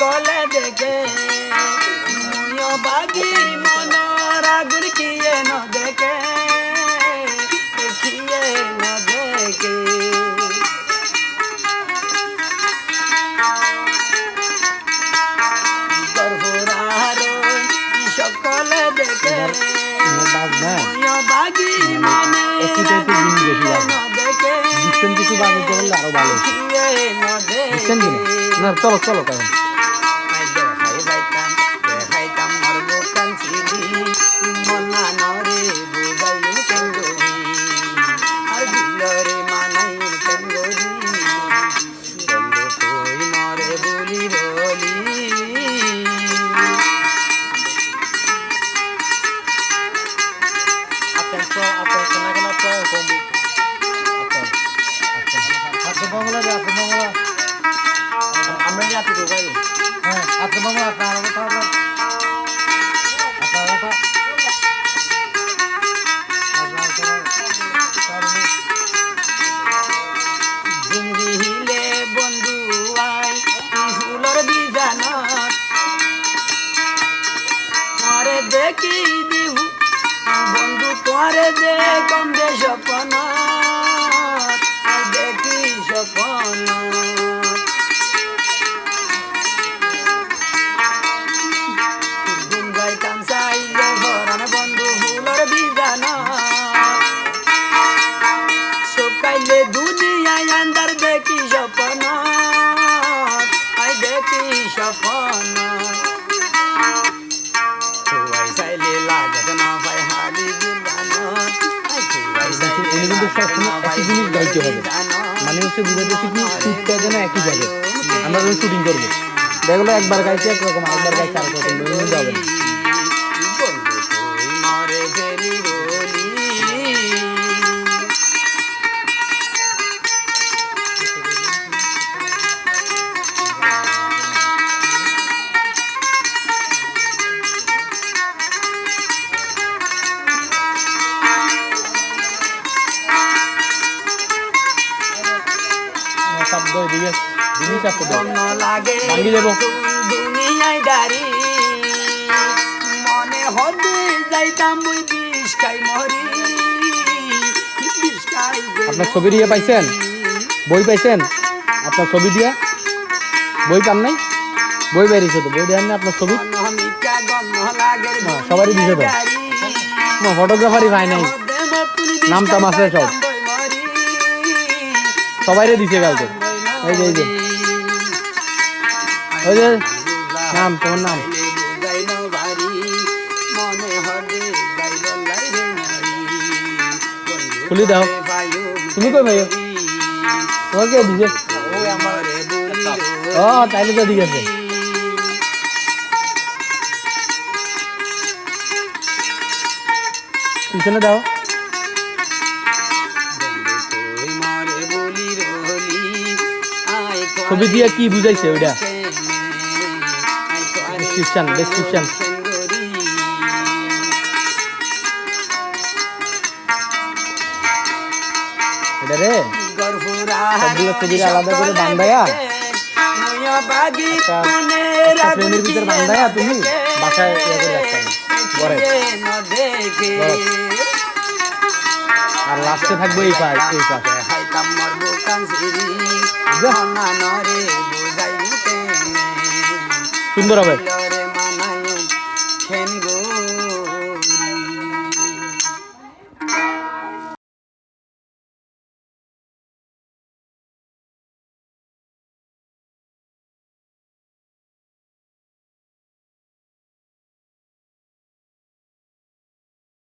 সকলে দেখে মুয় বাগি মনর আগুন কিয়ে ন দেখে দেখিয়ে ন দেখে সকলে দেখে মুয় বাগি মনে দেখে কিছু বাজে করলে আরো ভালো বুঝছেন কি না চলো চলো কারণ দেখাইতাম মরব কাঞ্চিনি মনা নরে বুঝাইল কেঙ্গরি আর বিলরে মানাইল কেঙ্গরি বন্ধু তুই মরে বলি রলি আমরা যাতে ঢোকাই হ্যাঁ আপনি বাবা আপনারা হিলে বন্ধু আই ফুলর বিজান তোরে দেখি দিহু বন্ধু তোরে দেখম দে স্বপ্ন দেখি স্বপ্ন চাইলে ভরান বন্ধু ফুলর বিজান শুকাইলে দুনিয়ায় আন্দার দেখি স্বপ্ন আই দেখি স্বপ্ন তুই চাইলে লাগত না ভাই হালি বিজান মানে হচ্ছে বুঝাতে কি শুটটা যেন একই জায়গায় আমরা যখন শুটিং করবো দেখলো একবার গাইছে একরকম আরেকবার গাইছে আরেকরকম যাবে শব্দ এদিকে জিনিস আছে লাগে ভাঙি দেব দুনিয়ায় দাঁড়ি মনে হতে যাইতাম ওই বিষ্কাই মরি আপনার ছবি দিয়ে পাইছেন বই পাইছেন আপনার ছবি দিয়া বই পান নাই বই বেরিয়েছে তো বই দেন না আপনার ছবি সবারই দিছে তো ফটোগ্রাফারই ভাই নাই নাম টাম আছে সব সবাইরে দিছে কালকে এই যে ওই যে নাম তোমার নাম খুলি দাও তুমি কই ভাই তোমাকে দিছে ও তাইলে তো দিয়েছে পিছনে দাও ছবি দিয়ে কি বুঝাইছে ওইটা ডেসক্রিপশন এটা রে সবগুলো ছবির আলাদা করে বান্ধায়া ফ্রেমের ভিতরে বান্ধায়া তুমি বাসায় করে আর লাস্টে থাকবে এই পাশ সুন্দর হবে।